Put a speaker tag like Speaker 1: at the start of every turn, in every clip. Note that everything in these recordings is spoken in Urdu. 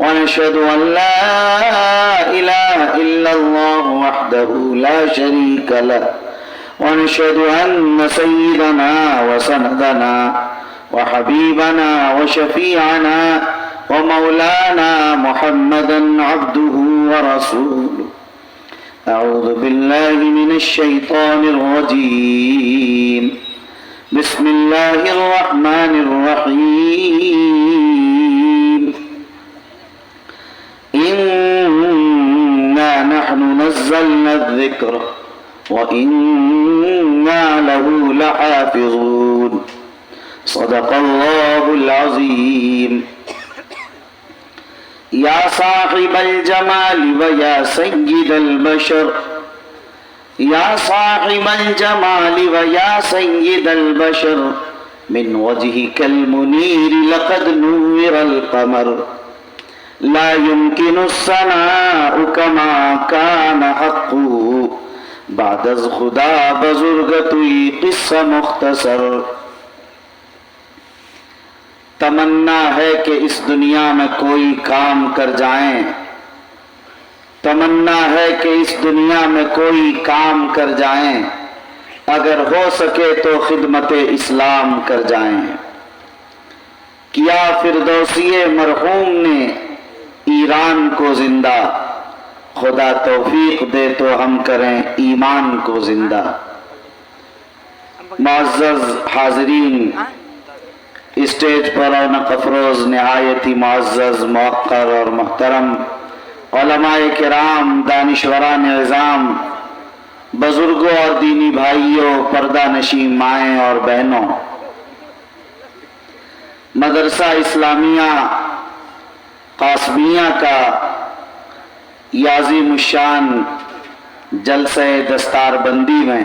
Speaker 1: ونشهد أن لا إله إلا الله وحده لا شريك له ونشهد أن سيدنا وسندنا وحبيبنا وشفيعنا ومولانا محمدا عبده ورسوله. أعوذ بالله من الشيطان الرجيم. بسم الله الرحمن الرحيم. إنا نحن نزلنا الذكر وإنا له لحافظون. صدق الله العظيم. يا صاحب الجمال ويا سيد البشر، يا صاحب الجمال ويا سيد البشر، من وجهك المنير لقد نور القمر، لا يمكن الثناء كما كان حقه بعد از خدا بزرگ توی قصہ مختصر. تمنا ہے کہ اس دنیا میں کوئی کام کر جائیں، تمنا ہے کہ اس دنیا میں کوئی کام کر جائیں، اگر ہو سکے تو خدمت اسلام کر جائیں. کیا فردوسی مرحوم نے ایران کو زندہ، خدا توفیق دے تو ہم کریں ایمان کو زندہ. معزز حاضرین، اسٹیج پر رونق افروز نہایت ہی معزز، موقر اور محترم علماء کرام، دانشوران عظام، بزرگوں اور دینی بھائیوں، پردہ نشین مائیں اور بہنوں، مدرسہ اسلامیہ قاسمیہ کا یہ عظیم الشان جلسہ دستار بندی میں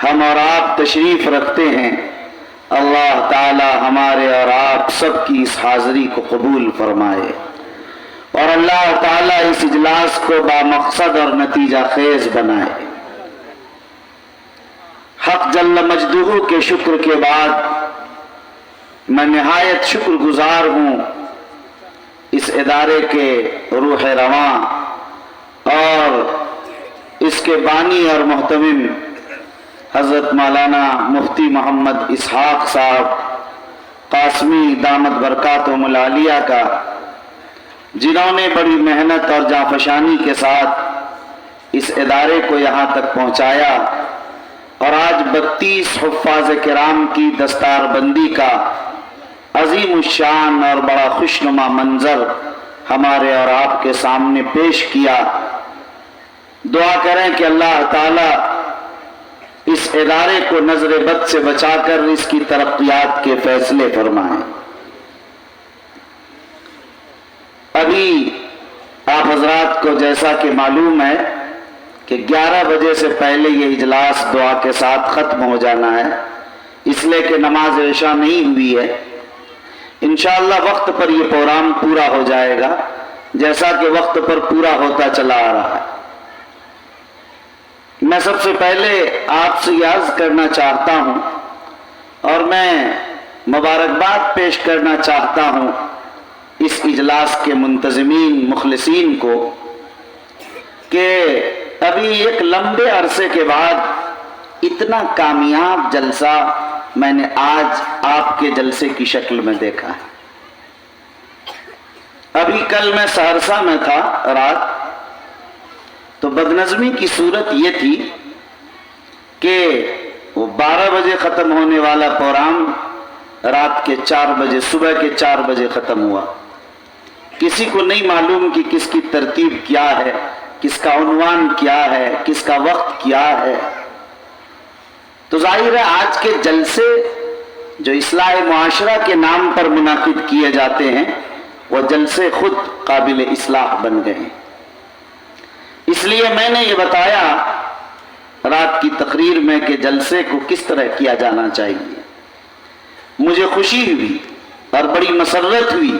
Speaker 1: ہم اور آپ تشریف رکھتے ہیں. اللہ تعالی ہمارے اور آپ سب کی اس حاضری کو قبول فرمائے، اور اللہ تعالی اس اجلاس کو بامقصد اور نتیجہ خیز بنائے. حق جل مجدہ کے شکر کے بعد میں نہایت شکر گزار ہوں اس ادارے کے روح رواں اور اس کے بانی اور محتمم حضرت مولانا مفتی محمد اسحاق صاحب قاسمی دامت برکاتہم العالیہ کا، جنہوں نے بڑی محنت اور جانفشانی کے ساتھ اس ادارے کو یہاں تک پہنچایا اور آج 32 حفاظ کرام کی دستار بندی کا عظیم الشان اور بڑا خوشنما منظر ہمارے اور آپ کے سامنے پیش کیا. دعا کریں کہ اللہ تعالی اس ادارے کو نظر بد سے بچا کر اس کی ترقیات کے فیصلے فرمائیں. ابھی آپ حضرات کو جیسا کہ معلوم ہے کہ 11 بجے سے پہلے یہ اجلاس دعا کے ساتھ ختم ہو جانا ہے، اس لیے کہ نماز عشاء نہیں ہوئی ہے. انشاءاللہ وقت پر یہ پروگرام پورا ہو جائے گا، جیسا کہ وقت پر پورا ہوتا چلا آ رہا ہے. میں سب سے پہلے آپ سے یہ عرض کرنا چاہتا ہوں اور میں مبارکباد پیش کرنا چاہتا ہوں اس اجلاس کے منتظمین مخلصین کو کہ ابھی ایک لمبے عرصے کے بعد اتنا کامیاب جلسہ میں نے آج آپ کے جلسے کی شکل میں دیکھا ہے۔ ابھی کل میں سہرسہ میں تھا رات، تو بدنظمی کی صورت یہ تھی کہ وہ 12 بجے ختم ہونے والا پروگرام رات کے 4 بجے، صبح کے 4 بجے ختم ہوا۔ کسی کو نہیں معلوم کہ کس کی ترتیب کیا ہے، کس کا عنوان کیا ہے، کس کا وقت کیا ہے۔ تو ظاہر ہے آج کے جلسے جو اصلاح معاشرہ کے نام پر منعقد کیے جاتے ہیں وہ جلسے خود قابل اصلاح بن گئے ہیں۔ اس لیے میں نے یہ بتایا رات کی تقریر میں کہ جلسے کو کس طرح کیا جانا چاہیے۔ مجھے خوشی ہوئی اور بڑی مسرت ہوئی،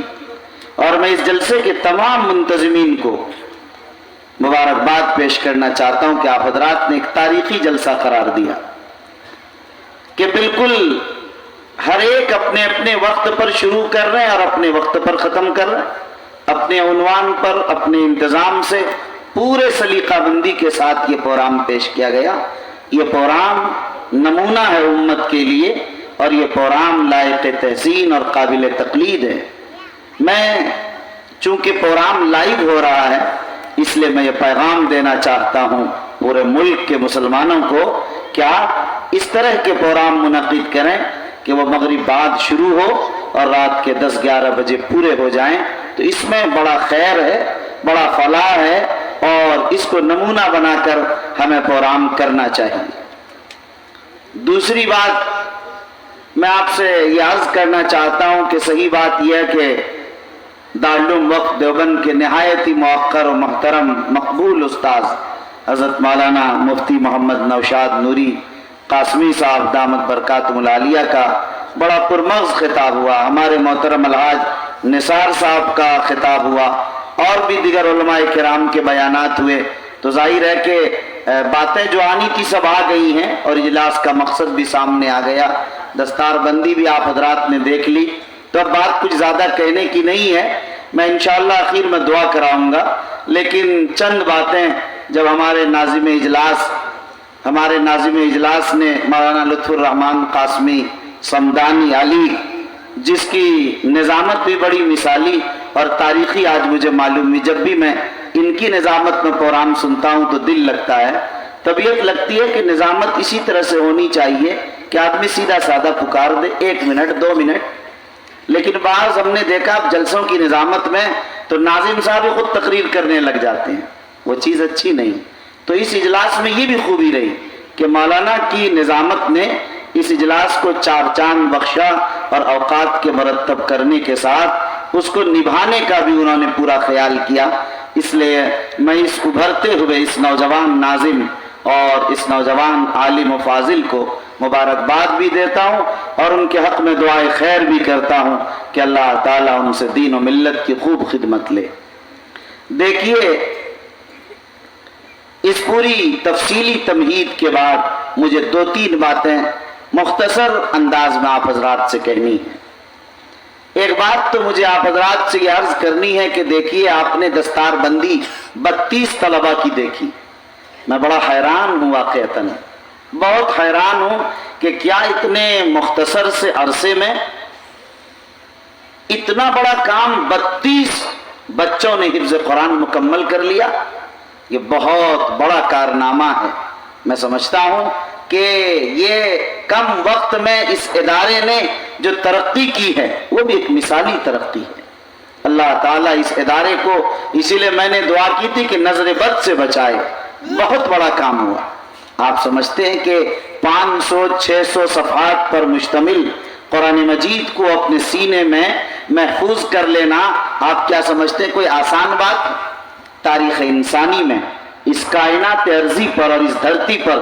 Speaker 1: اور میں اس جلسے کے تمام منتظمین کو مبارکباد پیش کرنا چاہتا ہوں کہ آپ حضرات نے ایک تاریخی جلسہ قرار دیا کہ بالکل ہر ایک اپنے اپنے وقت پر شروع کر رہے ہیں اور اپنے وقت پر ختم کر رہے ہیں، اپنے عنوان پر، اپنے انتظام سے، پورے سلیقہ بندی کے ساتھ یہ پروگرام پیش کیا گیا۔ یہ پروگرام نمونہ ہے امت کے لیے، اور یہ پروگرام لائق تحسین اور قابل تقلید ہے۔ میں چونکہ پروگرام لائیو ہو رہا ہے اس لیے میں یہ پیغام دینا چاہتا ہوں پورے ملک کے مسلمانوں کو، کیا اس طرح کے پروگرام منعقد کریں کہ وہ مغرب بعد شروع ہو اور رات کے 10-11 بجے پورے ہو جائیں، تو اس میں بڑا خیر ہے، بڑا فلاح ہے، اور اس کو نمونہ بنا کر ہمیں پروگرام کرنا چاہیے۔ دوسری بات میں آپ سے یہ عرض کرنا چاہتا ہوں کہ صحیح بات یہ ہے کہ دارالعلوم وقف دیوبند کے نہایت ہی موقر و محترم مقبول استاذ حضرت مولانا مفتی محمد نوشاد نوری قاسمی صاحب دامت برکاتہم العالیہ کا بڑا پرمغز خطاب ہوا، ہمارے محترم الحاج نثار صاحب کا خطاب ہوا، اور بھی دیگر علماء کرام کے بیانات ہوئے۔ تو ظاہر ہے کہ باتیں جو آنی تھی سب آ گئی ہیں، اور اجلاس کا مقصد بھی سامنے آ گیا، دستار بندی بھی آپ حضرات نے دیکھ لی، تو اب بات کچھ زیادہ کہنے کی نہیں ہے۔ میں انشاءاللہ آخر میں دعا کراؤں گا، لیکن چند باتیں جب ہمارے ناظم اجلاس نے مولانا لطف الرحمن قاسمی صمدانی علی، جس کی نظامت بھی بڑی مثالی اور تاریخی آج مجھے معلوم ہوئی، جب بھی میں ان کی نظامت میں پروگرام سنتا ہوں تو دل لگتا ہے، طبیعت لگتی ہے کہ نظامت اسی طرح سے ہونی چاہیے کہ آدمی سیدھا سادہ پکار دے 1 منٹ 2 منٹ، لیکن بعض ہم نے دیکھا جلسوں کی نظامت میں تو ناظم صاحب ہی خود تقریر کرنے لگ جاتے ہیں، وہ چیز اچھی نہیں۔ تو اس اجلاس میں یہ بھی خوبی رہی کہ مولانا کی نظامت نے اس اجلاس کو 4 چاند بخشا، اور اوقات کے مرتب کرنے کے ساتھ اس کو نبھانے کا بھی انہوں نے پورا خیال کیا۔ اس لیے میں اس ابھرتے ہوئے اس نوجوان ناظم اور اس نوجوان عالم و فاضل کو مبارکباد بھی دیتا ہوں، اور ان کے حق میں دعائے خیر بھی کرتا ہوں کہ اللہ تعالیٰ ان سے دین و ملت کی خوب خدمت لے۔ دیکھیے، اس پوری تفصیلی تمہید کے بعد مجھے 2-3 باتیں مختصر انداز میں آپ حضرات سے کہنی ہے۔ ایک بات تو مجھے آپ حضرات سے یہ عرض کرنی ہے کہ دیکھیے، آپ نے دستار بندی 32 طلبہ کی دیکھی، میں بڑا حیران ہوں، واقعتاً بہت حیران ہوں کہ کیا اتنے مختصر سے عرصے میں اتنا بڑا کام 32 بچوں نے حفظ قرآن مکمل کر لیا۔ یہ بہت بڑا کارنامہ ہے۔ میں سمجھتا ہوں کہ یہ کم وقت میں اس ادارے نے جو ترقی کی ہے وہ بھی ایک مثالی ترقی ہے۔ اللہ تعالیٰ اس ادارے کو، اسی لیے میں نے دعا کی تھی کہ نظر بد سے بچائے، بہت بڑا کام ہوا۔ آپ سمجھتے ہیں کہ 500-600 صفحات پر مشتمل قرآن مجید کو اپنے سینے میں محفوظ کر لینا، آپ کیا سمجھتے ہیں کوئی آسان بات؟ تاریخ انسانی میں اس کائنات ارضی پر اور اس دھرتی پر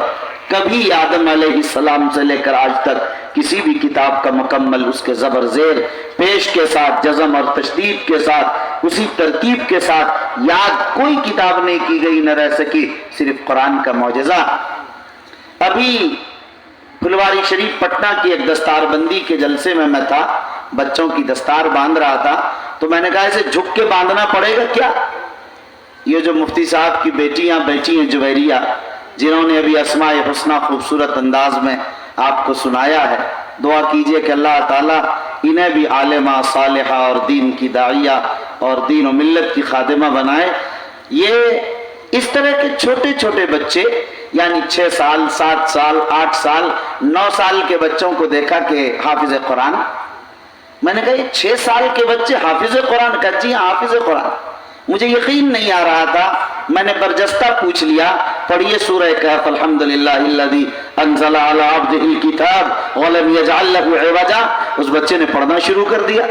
Speaker 1: کبھی آدم علیہ السلام سے لے کر آج تک کسی بھی کتاب کا مکمل اس کے زبر زیر پیش کے ساتھ، جزم اور تشدید کے ساتھ، اسی ترتیب کے ساتھ یاد کوئی کتاب نہیں کی گئی، نہ رہ سکی۔ صرف قرآن کا معجزہ ابھی پھلواری شریف پٹنہ کی ایک دستار بندی کے جلسے میں تھا، بچوں کی دستار باندھ رہا تھا، تو میں نے کہا اسے جھک کے باندھنا پڑے گا کیا؟ یہ جو مفتی صاحب کی بیٹیاں بیٹھی ہیں جویریہ، جنہوں نے ابھی اسماء حسنہ خوبصورت انداز میں آپ کو سنایا ہے، دعا کیجئے کہ اللہ تعالیٰ انہیں بھی عالمہ صالحہ اور دین کی داعیہ اور دین و ملت کی خادمہ بنائے۔ یہ اس طرح کے چھوٹے چھوٹے بچے، یعنی 6 سال 7 سال 8 سال 9 سال کے بچوں کو دیکھا کہ حافظ قرآن، میں نے کہا یہ 6 سال کے بچے حافظ قرآن؟ کہا جی ہاں حافظ قرآن۔ مجھے یقین نہیں آ رہا تھا، میں نے برجستہ پوچھ لیا، پڑھیے سورہ کہف الحمدللہ الذی انزل علی عبدہ الکتاب ولم یجعل لہ عوجا، اس بچے نے پڑھنا شروع کر دیا۔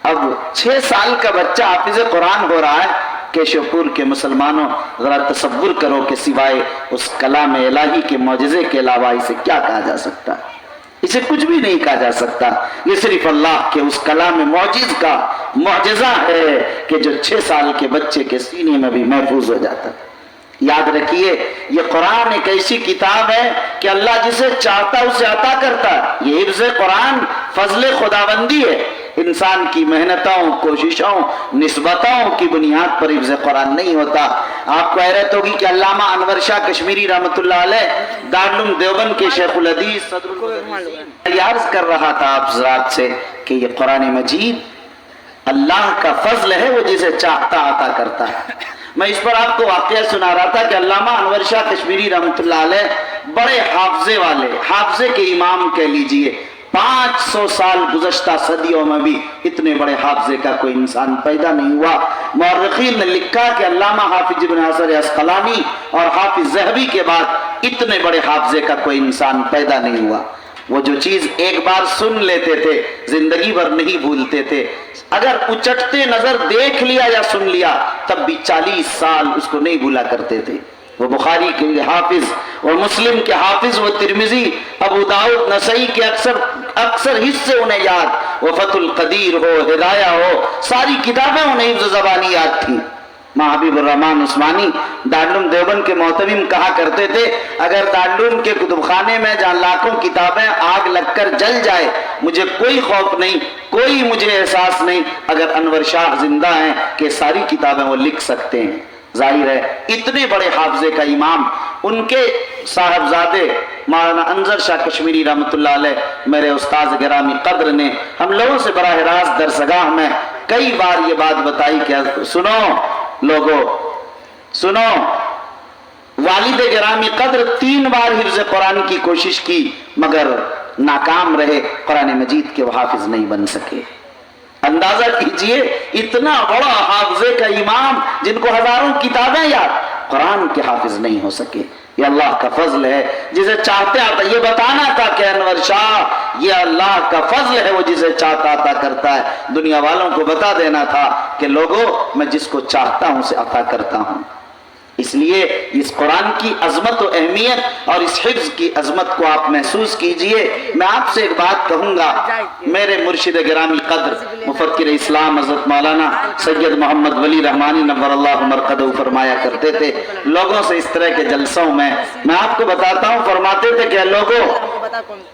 Speaker 1: اب 6 سال کا بچہ حافظ قرآن ہو رہا ہے، کیشوپور کے مسلمانوں ذرا تصور کرو کہ سوائے اس کلام الہی کے معجزے کے علاوہ اسے کیا کہا جا سکتا ہے؟ اسے کچھ بھی نہیں کہا جا سکتا، یہ صرف اللہ کے اس کلام معجز کا معجزہ ہے کہ جو 6 سال کے بچے کے سینے میں بھی محفوظ ہو جاتا ہے۔ یاد رکھیے یہ قرآن ایک ایسی کتاب ہے کہ اللہ جسے چاہتا اسے عطا کرتا ہے۔ یہ حفظ قرآن فضل خداوندی ہے، انسان کی محنتوں کوششوں نسبتوں کی بنیاد پر حفظ قرآن نہیں ہوتا۔ آپ کو حیرت ہوگی کہ علامہ انور شاہ کشمیری رحمۃ اللہ علیہ دارالعلوم دیوبند کے شیخ الحدیث عرض کر رہا تھا آپ حضرات سے کہ یہ قرآن مجید اللہ کا فضل ہے، وہ جسے چاہتا عطا کرتا ہے۔ میں اس پر آپ کو واقعہ سنا رہا تھا کہ علامہ انور شاہ کشمیری رحمۃ اللہ علیہ بڑے حافظے والے، حافظے کے امام کہہ لیجئے، 500 سال گزشتہ صدیوں میں بھی اتنے بڑے حافظے کا کوئی انسان پیدا نہیں ہوا۔ مورخین نے لکھا کہ علامہ حافظ ابن حجر عسقلانی اور حافظ ذہبی کے بعد اتنے بڑے حافظے کا کوئی انسان پیدا نہیں ہوا۔ وہ جو چیز ایک بار سن لیتے تھے زندگی بھر نہیں بھولتے تھے، اگر اچٹتے نظر دیکھ لیا یا سن لیا تب بھی 40 سال اس کو نہیں بھولا کرتے تھے۔ وہ بخاری کے حافظ اور مسلم کے حافظ، وہ ترمذی ابو داؤد نسائی کے اکثر حصے انہیں یاد، وہ فتح القدیر ہو ہدایہ ہو، ساری کتابیں انہیں حفظ زبانی یاد تھیں۔ ماں حبیب الرحمن عثمانی دارالعلوم دیوبند کے محتمم کہا کرتے تھے اگر دارالعلوم کے کتب خانے میں جہاں لاکھوں کتابیں آگ لگ کر جل جائے مجھے کوئی خوف نہیں، کوئی مجھے احساس نہیں، اگر انور شاہ زندہ ہیں کہ ساری کتابیں وہ لکھ سکتے ہیں۔ ظاہر ہے اتنے بڑے حافظے کا امام، ان کے صاحبزادے مولانا انظر شاہ کشمیری رحمۃ اللہ علیہ میرے استاذ گرامی قدر نے ہم لوگوں سے براہ راست درسگاہ میں کئی بار یہ بات بتائی کہ سنو لوگو سنو، والد گرامی قدر 3 بار حفظ قرآن کی کوشش کی مگر ناکام رہے، قرآن مجید کے وہ حافظ نہیں بن سکے۔ اندازہ کیجئے اتنا بڑا حافظے کا امام جن کو ہزاروں کتابیں یاد، قرآن کے حافظ نہیں ہو سکے۔ یہ اللہ کا فضل ہے، جسے چاہتے آتا، یہ بتانا تھا کہ انور شاہ یہ اللہ کا فضل ہے، وہ جسے چاہتا عطا کرتا ہے۔ دنیا والوں کو بتا دینا تھا کہ لوگوں میں جس کو چاہتا ہوں اسے عطا کرتا ہوں۔ اس لیے اس قرآن کی عظمت و اہمیت اور اس حفظ کی عظمت کو آپ محسوس کیجئے۔ میں آپ سے ایک بات کہوں گا، میرے مرشد گرامی قدر مفکر اسلام حضرت مولانا سید محمد ولی رحمانی نور اللہ مرقدہ فرمایا کرتے تھے لوگوں سے اس طرح کے جلسوں میں آپ کو بتاتا ہوں، فرماتے تھے کہ لوگوں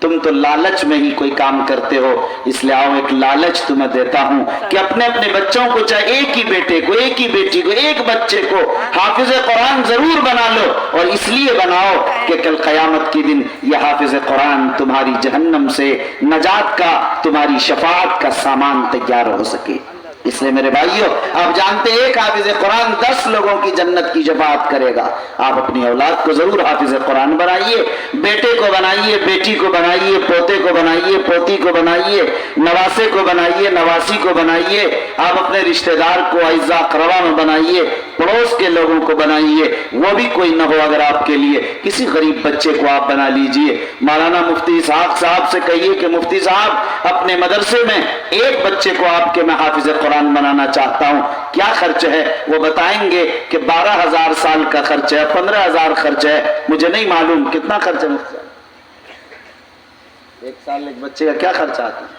Speaker 1: تم تو لالچ میں ہی کوئی کام کرتے ہو، اس لیے آؤ ایک لالچ تمہیں دیتا ہوں کہ اپنے بچوں کو، چاہے ایک ہی بیٹے کو، ایک ہی بیٹی کو، ایک بچے کو حافظ قرآن ضرور بنا لو، اور اس لیے بناؤ کہ کل قیامت کے دن یہ حافظ قرآن تمہاری جہنم سے نجات کا، تمہاری شفاعت کا سامان تیار ہو سکے۔ اس لیے میرے بھائیوں، آپ جانتے ہیں ایک حافظ قرآن 10 لوگوں کی جنت کی شفاعت کرے گا۔ آپ اپنی اولاد کو ضرور حافظ قرآن بنائیے، بیٹے کو بنائیے، بیٹی کو بنائیے، پوتے کو بنائیے، پوتی کو بنائیے، نواسے کو بنائیے، نواسی کو بنائیے، آپ اپنے رشتہ دار کو اعزاء اقربا میں بنائیے، پڑوس کے لوگوں کو بنائیے، وہ بھی کوئی نہ ہو اگر آپ کے لیے کسی غریب بچے کو آپ بنا لیجئے۔ مولانا مفتی اسحاق صاحب سے کہیے کہ مفتی صاحب اپنے مدرسے میں ایک بچے کو آپ کے میں حافظ قرآن بنانا چاہتا ہوں، کیا خرچ ہے؟ وہ بتائیں گے کہ 12,000 سال کا خرچ ہے، 15,000 خرچ ہے، مجھے نہیں معلوم کتنا خرچ ہے مفتی صاحب؟ ایک سال ایک بچے کا کیا خرچ آتا ہے؟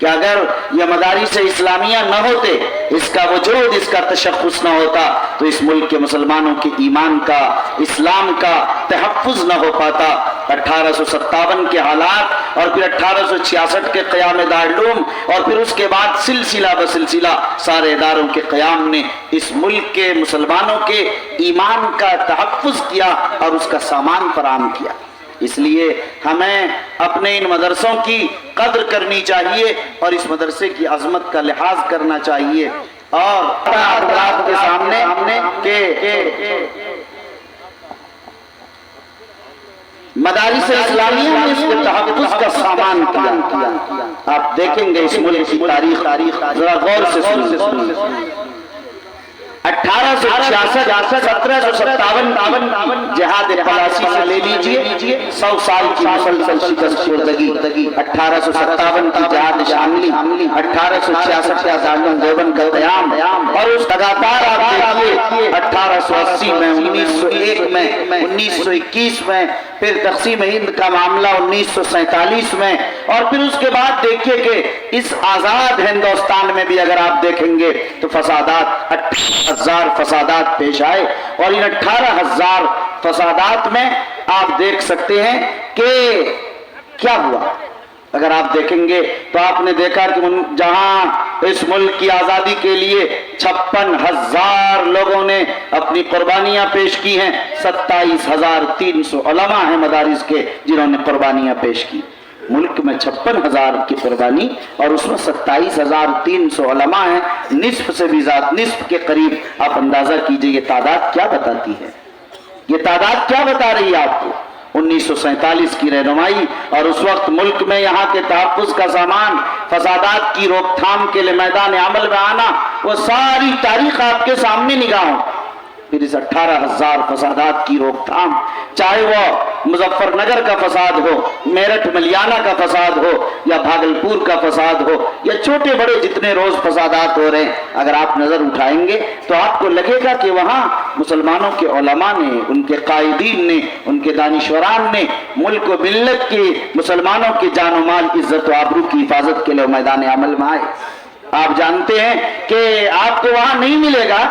Speaker 1: کہ اگر یہ مدارس اسلامیہ نہ ہوتے، اس کا وجود، اس کا تشخص نہ ہوتا، تو اس ملک کے مسلمانوں کے ایمان کا، اسلام کا تحفظ نہ ہو پاتا۔ 1857 کے حالات اور پھر 1866 کے قیام دارالعلوم اور پھر اس کے بعد سلسلہ بسلسلہ سارے اداروں کے قیام نے اس ملک کے مسلمانوں کے ایمان کا تحفظ کیا اور اس کا سامان فراہم کیا۔ اس لیے ہمیں اپنے ان مدرسوں کی قدر کرنی چاہیے اور اس مدرسے کی عظمت کا لحاظ کرنا چاہیے، اور حضرات کے سامنے کہ مدارس اسلامیہ نے اس کے تحفظ کا سامان کیا۔ آپ دیکھیں گے اس ملک کی تاریخ ذرا غور سے سنیں۔ 1866 1757 جہاد پلاسی سے لے لیجئے، 100 سال کی مسلسل شکست خوردگی، 1857 کی جہاد شاملی، 1866 کا دارالعلوم دیوبند کا قیام، اور اس لگاتار آپ دیکھیے 1880 میں، 1901 میں، 1921 میں، پھر تقسیم ہند کا معاملہ 1947 میں، اور پھر اس کے بعد دیکھیے کہ اس آزاد ہندوستان میں بھی اگر آپ دیکھیں گے تو فسادات 18,000 فسادات پیش آئے، اور ان 18,000 فسادات میں آپ دیکھ سکتے ہیں کہ کیا ہوا۔ اگر آپ دیکھیں گے تو آپ نے دیکھا کہ جہاں اس ملک کی آزادی کے لیے 56,000 لوگوں نے اپنی قربانیاں پیش کی ہیں، 27,300 علماء ہیں مدارس کے جنہوں نے قربانیاں پیش کی۔ ملک میں 56,000 کی قربانی اور اس میں 27,300 علماء ہیں، نصف سے بھی زیادہ، نصف کے قریب۔ آپ اندازہ کیجئے یہ تعداد کیا بتاتی ہے، یہ تعداد کیا بتا رہی ہے آپ کو۔ 1947 کی رہنمائی اور اس وقت ملک میں یہاں کے تحفظ کا سامان، فسادات کی روک تھام کے لیے میدان عمل میں آنا، وہ ساری تاریخ آپ کے سامنے نگاہوں۔ پھر اس 18,000 فسادات کی روک تھام، چاہے وہ مظفر نگر کا فساد ہو، میرٹھ ملیانہ کا فساد ہو، یا بھاگلپور کا فساد ہو، یا چھوٹے بڑے جتنے روز فسادات ہو رہے ہیں، اگر آپ نظر اٹھائیں گے تو آپ کو لگے گا کہ وہاں مسلمانوں کے علماء نے، ان کے قائدین نے، ان کے دانشوران نے ملک و ملت کے، مسلمانوں کے جان و مال، عزت و آبرو کی حفاظت کے لیے میدان عمل میں آئے۔ آپ جانتے ہیں کہ آپ کو وہاں نہیں ملے گا،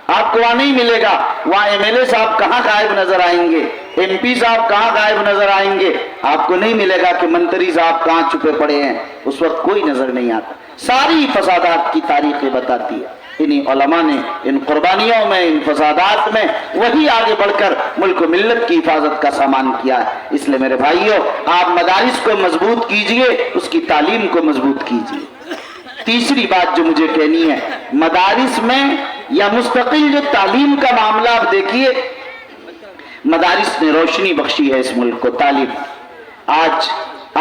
Speaker 1: آپ کو وہاں نہیں ملے گا، وہاں ایم ایل اے صاحب کہاں غائب نظر آئیں گے، ایم پی صاحب کہاں غائب نظر آئیں گے، آپ کو نہیں ملے گا کہ منتری صاحب کہاں چھپے پڑے ہیں، اس وقت کوئی نظر نہیں آتا۔ ساری فسادات کی تاریخیں بتاتی ہے، انہی علماء نے ان قربانیوں میں، ان فسادات میں وہی آگے بڑھ کر ملک و ملت کی حفاظت کا سامان کیا ہے۔ اس لیے میرے بھائیوں، آپ مدارس کو مضبوط کیجئے، اس کی تعلیم کو مضبوط کیجئے۔ تیسری بات جو مجھے کہنی ہے، مدارس میں یا مستقل جو تعلیم کا معاملہ آپ دیکھیے، مدارس نے روشنی بخشی ہے اس ملک کو، تعلیم۔ آج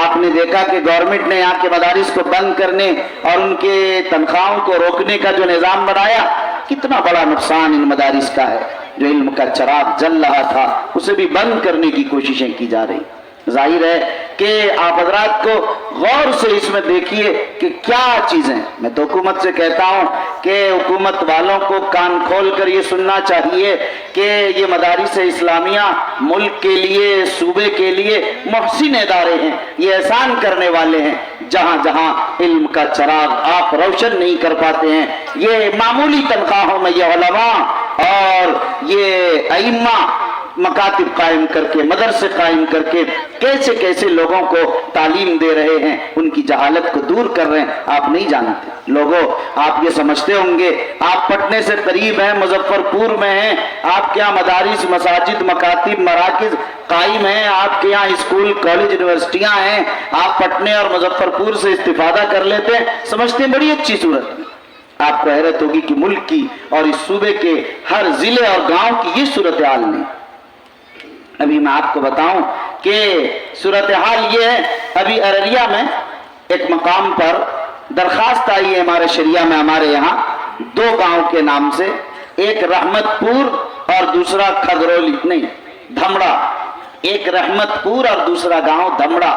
Speaker 1: آپ نے دیکھا کہ گورنمنٹ نے یہاں کے مدارس کو بند کرنے اور ان کے تنخواہوں کو روکنے کا جو نظام بنایا، کتنا بڑا نقصان ان مدارس کا ہے۔ جو علم کا چراغ جل رہا تھا اسے بھی بند کرنے کی کوششیں کی جا رہی۔ ظاہر ہے کہ آپ حضرات کو غور سے اس میں دیکھیے کہ کیا چیزیں۔ میں تو حکومت سے کہتا ہوں کہ حکومت والوں کو کان کھول کر یہ سننا چاہیے کہ یہ مدارس اسلامیہ ملک کے لیے، صوبے کے لیے محسن ادارے ہیں، یہ احسان کرنے والے ہیں۔ جہاں جہاں علم کا چراغ آپ روشن نہیں کر پاتے ہیں، یہ معمولی تنخواہوں میں یہ علماء اور یہ ائمہ مکاتب قائم کر کے، مدرسے قائم کر کے کیسے کیسے لوگوں کو تعلیم دے رہے ہیں، ان کی جہالت کو دور کر رہے ہیں، آپ نہیں جانتے۔ لوگوں، آپ یہ سمجھتے ہوں گے آپ پٹنے سے قریب ہیں، مظفر پور میں ہیں، آپ کے یہاں مدارس، مساجد، مکاتب، مراکز قائم ہیں، آپ کے یہاں اسکول، کالج، یونیورسٹیاں ہیں، آپ پٹنے اور مظفر پور سے استفادہ کر لیتے ہیں، سمجھتے ہیں بڑی اچھی صورت۔ آپ کو حیرت ہوگی کہ ملک کی اور اس صوبے کے ہر ضلع اور گاؤں کی یہ صورتحال نہیں۔ ابھی میں آپ کو بتاؤں کہ صورتحال یہ ہے، ابھی ارریہ میں ایک مقام پر درخواست آئی ہے ہمارے شریعہ میں، ہمارے یہاں 2 گاؤں کے نام سے، ایک رحمت پور اور دوسرا کھگرولی، نہیں دھمڑا، ایک رحمت پور اور دوسرا گاؤں دھمڑا۔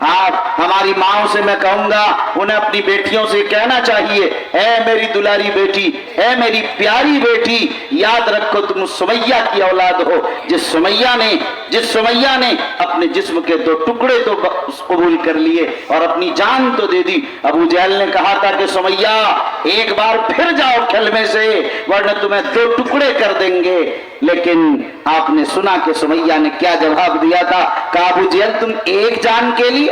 Speaker 1: آپ ہماری ماؤں سے میں کہوں گا انہیں اپنی بیٹیوں سے کہنا چاہیے، اے میری دلاری بیٹی، اے میری پیاری بیٹی، یاد رکھو تم اس سمیہ کی اولاد ہو جس سمیہ نے اپنے جسم کے 2 ٹکڑے تو قبول کر لیے اور اپنی جان تو دے دی۔ ابو جہل نے کہا تھا کہ سمیہ ایک بار پھر جاؤ کلمے سے ورنہ تمہیں 2 ٹکڑے کر دیں گے، لیکن آپ نے سنا کہ سمیہ نے کیا جواب دیا تھا؟ کہا ابو جہل تم ایک جان کے لیے،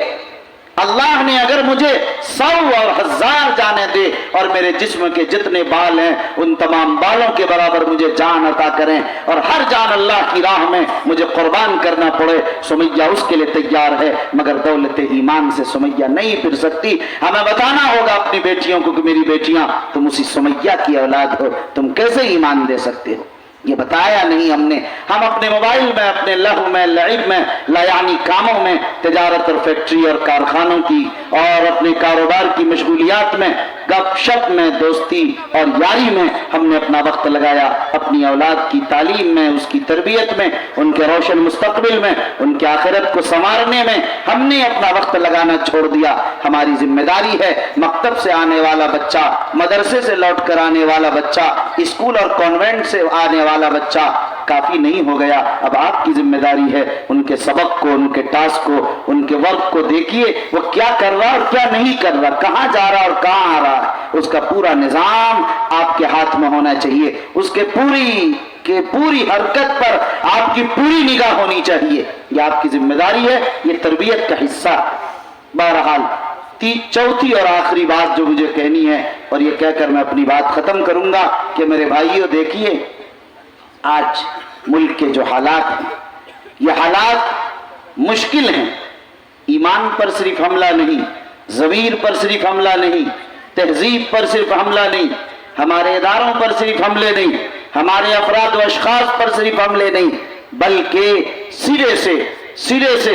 Speaker 1: اللہ نے اگر مجھے 100 اور 1000 جانیں دے اور میرے جسم کے جتنے بال ہیں ان تمام بالوں کے برابر مجھے جان عطا کریں اور ہر جان اللہ کی راہ میں مجھے قربان کرنا پڑے، سمیہ اس کے لیے تیار ہے، مگر دولت ایمان سے سمیہ نہیں پھر سکتی۔ ہمیں بتانا ہوگا اپنی بیٹیوں کو کہ میری بیٹیاں تم اسی سمیہ کی اولاد ہو، تم کیسے ایمان دے سکتے ہو؟ یہ بتایا نہیں ہم نے۔ ہم اپنے موبائل میں، اپنے لہو میں، لعب میں، لا یعنی کاموں میں، تجارت اور فیکٹری اور کارخانوں کی اور اپنے کاروبار کی مشغولیات میں، گپ شپ میں، دوستی اور یاری میں ہم نے اپنا وقت لگایا۔ اپنی اولاد کی تعلیم میں، اس کی تربیت میں، ان کے روشن مستقبل میں، ان کی آخرت کو سنوارنے میں ہم نے اپنا وقت لگانا چھوڑ دیا۔ ہماری ذمہ داری ہے مکتب سے آنے والا بچہ، مدرسے سے لوٹ کر آنے والا بچہ، اسکول اور کانوینٹ سے آنے والا بچہ کافی نہیں ہو گیا، اب آپ کی ذمہ داری ہے ان کے سبق کو، ان کے ٹاسک کو، ان کے ورک کو دیکھیے وہ کیا کر رہا اور کیا نہیں کر رہا، کہاں جا رہا اور کہاں آ رہا ہے، اس کا پورا نظام آپ کے ہاتھ میں ہونا چاہیے، اس کے پوری حرکت پر آپ کی پوری نگاہ ہونی چاہیے، یہ آپ کی ذمہ داری ہے، یہ تربیت کا حصہ۔ بہرحال چوتھی اور آخری بات جو مجھے کہنی ہے اور یہ کہہ کر میں اپنی بات ختم کروں گا کہ میرے بھائیوں دیکھیے آج ملک کے جو حالات ہیں یہ حالات مشکل ہیں، ایمان پر صرف حملہ نہیں، ضمیر پر صرف حملہ نہیں، تہذیب پر صرف حملہ نہیں، ہمارے اداروں پر صرف حملے نہیں، ہمارے افراد و اشخاص پر صرف حملے نہیں، بلکہ سرے سے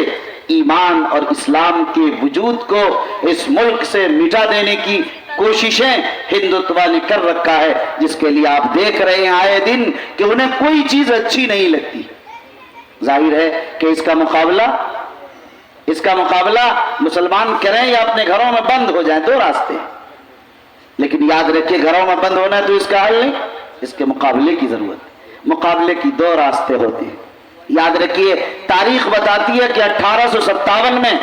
Speaker 1: ایمان اور اسلام کے وجود کو اس ملک سے مٹا دینے کی کوششیں ہندوتوا نے کر رکھا ہے، جس کے لیے آپ دیکھ رہے ہیں آئے دن کہ انہیں کوئی چیز اچھی نہیں لگتی۔ ظاہر ہے کہ اس کا مقابلہ مسلمان کریں یا اپنے گھروں میں بند ہو جائیں، 2 راستے ہیں، لیکن یاد رکھیے گھروں میں بند ہونا ہے تو اس کا حل نہیں، اس کے مقابلے کی ضرورت ہے۔ مقابلے کی 2 راستے ہوتے ہیں، یاد رکھیے تاریخ بتاتی ہے کہ 1857 میں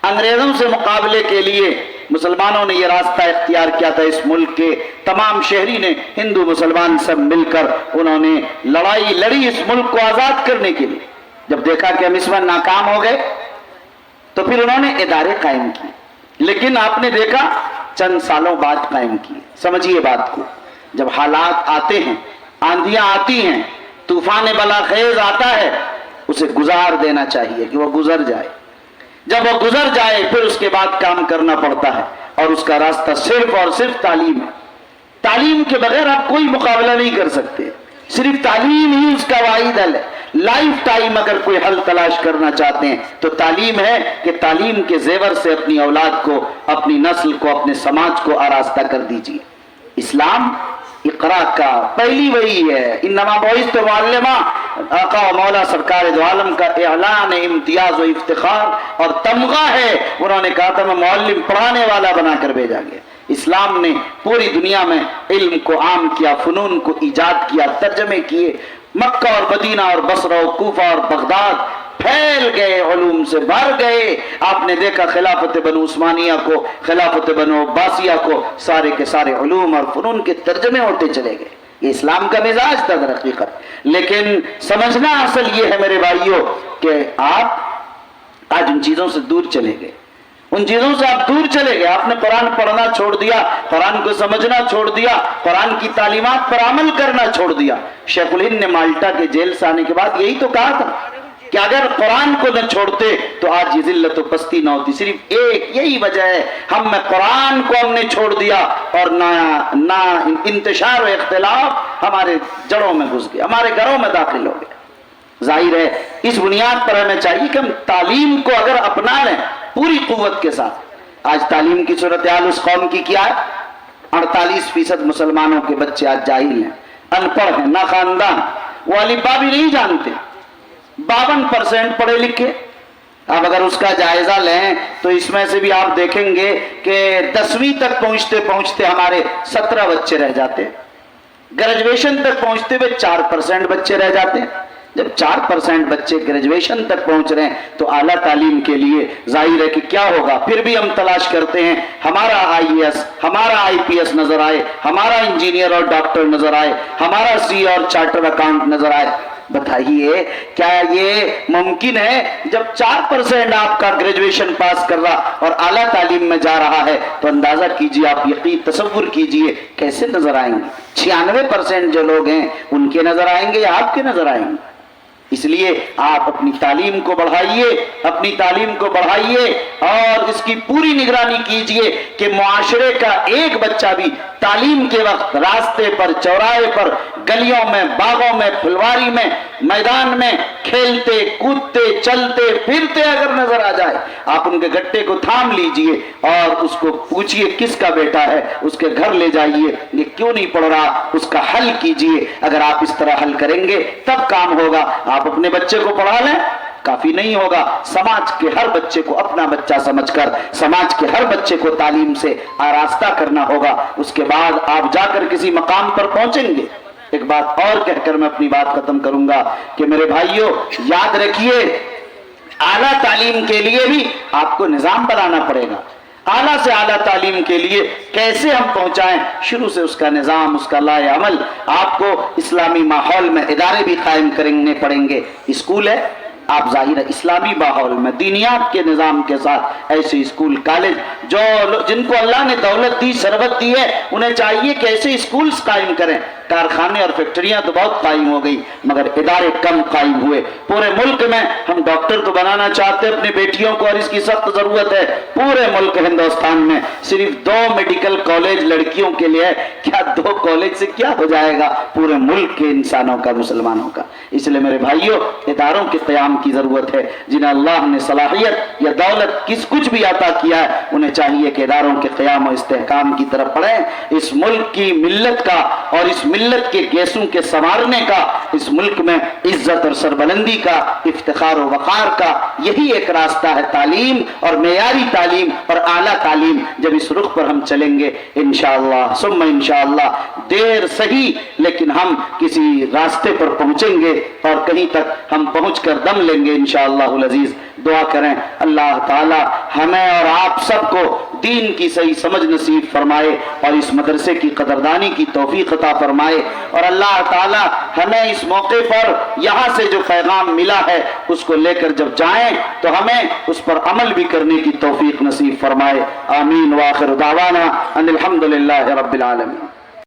Speaker 1: انگریزوں سے مقابلے کے لیے مسلمانوں نے یہ راستہ اختیار کیا تھا، اس ملک کے تمام شہری نے، ہندو مسلمان سب مل کر انہوں نے لڑائی لڑی اس ملک کو آزاد کرنے کے لیے۔ جب دیکھا کہ ہم اس میں ناکام ہو گئے تو پھر انہوں نے ادارے قائم کیے، لیکن آپ نے دیکھا چند سالوں بعد قائم کیے۔ سمجھیے بات کو، جب حالات آتے ہیں، آندھیاں آتی ہیں، طوفان بلاخیز آتا ہے، اسے گزار دینا چاہیے کہ وہ گزر جائے۔ جب وہ گزر جائے پھر اس کے بعد کام کرنا پڑتا ہے، اور اس کا راستہ صرف اور صرف تعلیم ہے۔ تعلیم کے بغیر آپ کوئی مقابلہ نہیں کر سکتے، صرف تعلیم ہی اس کا واحد حل ہے۔ لائف ٹائم اگر کوئی حل تلاش کرنا چاہتے ہیں تو تعلیم ہے کہ تعلیم کے زیور سے اپنی اولاد کو، اپنی نسل کو، اپنے سماج کو آراستہ کر دیجیے۔ اسلام اقرا کا پہلی وہی ہے، انما بعثت معلما، آقا و مولا سرکار دو عالم کا اعلان امتیاز و افتخار اور تمغہ ہے۔ انہوں نے کہا تھا میں معلم، پڑھانے والا بنا کر بھیجا گیا۔ اسلام نے پوری دنیا میں علم کو عام کیا، فنون کو ایجاد کیا، ترجمے کیے، مکہ اور مدینہ اور بصرہ و کوفہ اور بغداد پھیل گئے، علوم سے بھر گئے۔ آپ نے دیکھا خلافت بنو عثمانیہ کو، خلافت بنو عباسیہ کو، سارے کے سارے علوم اور فنون کے ترجمے ہوتے چلے گئے۔ یہ اسلام کا مزاج تھا در حقیقت، لیکن سمجھنا اصل یہ ہے میرے بھائیوں کہ آپ آج ان چیزوں سے دور چلے گئے، ان چیزوں سے آپ دور چلے گئے۔ آپ نے قرآن پڑھنا چھوڑ دیا، قرآن کو سمجھنا چھوڑ دیا، قرآن کی تعلیمات پر عمل کرنا چھوڑ دیا۔ شیخ الہند نے مالٹا کے جیل سے آنے کے بعد یہی تو کہا تھا کہ اگر قرآن کو نہ چھوڑتے تو آج یہ ذلت و پستی نہ ہوتی۔ صرف ایک یہی وجہ ہے، ہم میں قرآن کو ہم نے چھوڑ دیا اور نہ انتشار و اختلاف ہمارے جڑوں میں گھس گیا، ہمارے گھروں میں داخل ہو گیا۔ ظاہر ہے اس بنیاد پر ہمیں چاہیے کہ ہم تعلیم کو اگر اپنا لیں پوری قوت کے ساتھ۔ آج تعلیم کی صورتحال اس قوم کی کیا ہے؟ 48% مسلمانوں کے بچے آج جاہل ہیں، ان پڑھ ہیں، نہ خاندان، وہ الف با بھی نہیں جانتے۔ 52% پڑھے لکھے، اب اگر اس کا جائزہ لیں تو اس میں سے بھی آپ دیکھیں گے کہ 10ویں تک پہنچتے پہنچتے ہمارے 17 بچے رہ جاتے ہیں، گریجویشن تک پہنچتے ہوئے 4% بچے رہ جاتے ہیں۔ جب 4% بچے گریجویشن تک پہنچ رہے ہیں تو اعلیٰ تعلیم کے لیے ظاہر ہے کہ کیا ہوگا۔ پھر بھی ہم تلاش کرتے ہیں ہمارا IAS، ہمارا IPS نظر آئے، ہمارا انجینئر اور ڈاکٹر نظر آئے، ہمارا سی اور چارٹر اکاؤنٹ نظر آئے۔ بتائیے کیا یہ ممکن ہے؟ جب 4% آپ کا گریجویشن پاس کر رہا اور اعلیٰ تعلیم میں جا رہا ہے تو اندازہ کیجئے، آپ یقین تصور کیجئے کیسے نظر آئیں گے۔ 96% جو لوگ ہیں ان کے نظر آئیں گے یا آپ کے نظر آئیں گے؟ اس لیے آپ اپنی تعلیم کو بڑھائیے، اپنی تعلیم کو بڑھائیے اور اس کی پوری نگرانی کیجئے کہ معاشرے کا ایک بچہ بھی تعلیم کے وقت راستے پر، چوراہے پر، گلیوں میں، باغوں میں، پھلواری میں، میدان میں کھیلتے کودتے چلتے پھرتے اگر نظر آ جائے، آپ ان کے گٹے کو تھام لیجئے اور اس کو پوچھئے کس کا بیٹا ہے، اس کے گھر لے جائیے، یہ کیوں نہیں پڑھ رہا، اس کا حل کیجئے۔ اگر آپ اس طرح حل کریں گے تب کام ہوگا۔ آپ اپنے بچے کو پڑھا لیں کافی نہیں ہوگا، سماج کے ہر بچے کو اپنا بچہ سمجھ کر سماج کے ہر بچے کو تعلیم سے آراستہ کرنا ہوگا۔ اس کے بعد آپ جا کر کسی مقام پر پہنچیں گے۔ ایک بات اور کہہ کر میں اپنی بات ختم کروں گا کہ میرے بھائیوں یاد رکھیے، اعلیٰ تعلیم کے لیے بھی آپ کو نظام بنانا پڑے گا۔ اعلیٰ سے اعلیٰ تعلیم کے لیے کیسے ہم پہنچائیں، شروع سے اس کا نظام، اس کا لائے عمل۔ آپ کو اسلامی ماحول میں ادارے بھی قائم کرنے پڑیں گے۔ اسکول ہے، آپ ظاہر ہے اسلامی ماحول میں دینیات کے نظام کے ساتھ ایسے اسکول کالج جن کو اللہ نے دولت دی، ثروت دی ہے، انہیں چاہیے کہ ایسے اسکولز قائم کریں۔ کارخانے اور فیکٹریاں تو بہت قائم ہو گئی مگر ادارے کم قائم ہوئے۔ پورے ملک میں ہم ڈاکٹر تو بنانا چاہتے ہیں اپنی بیٹیوں کو اور اس کی سخت ضرورت ہے۔ پورے ملک ہندوستان میں صرف 2 میڈیکل کالج لڑکیوں کے لیے ہے۔ کیا 2 کالج سے کیا ہو جائے گا پورے ملک کے انسانوں کا، مسلمانوں کا؟ اس لیے میرے بھائیوں اداروں کے قیام کی ضرورت ہے۔ جنہیں اللہ نے صلاحیت یا دولت کچھ بھی عطا کیا ہے انہیں چاہیے کہ اداروں کے قیام و استحکام کی طرف پڑھیں۔ اس ملک کی ملت کا اور اس ملت کے گیسوں کے سنوارنے کا، اس ملک میں عزت اور سربلندی کا، افتخار و وقار کا یہی ایک راستہ ہے، تعلیم اور معیاری تعلیم اور اعلیٰ تعلیم۔ جب اس رخ پر ہم چلیں گے انشاءاللہ ثم انشاءاللہ، دیر صحیح لیکن ہم کسی راستے پر پہنچیں گے اور کہیں تک ہم پہنچ کر دم لیں گے انشاءاللہ العزیز۔ دعا کریں اللہ تعالی ہمیں اور آپ سب کو دین کی صحیح سمجھ نصیب فرمائے اور اس مدرسے کی قدردانی کی توفیق عطا فرمائے، اور اللہ تعالی ہمیں اس موقع پر یہاں سے جو پیغام ملا ہے اس کو لے کر جب جائیں تو ہمیں اس پر عمل بھی کرنے کی توفیق نصیب فرمائے۔ آمین۔ وآخر دعوانا ان الحمدللہ رب العالمین۔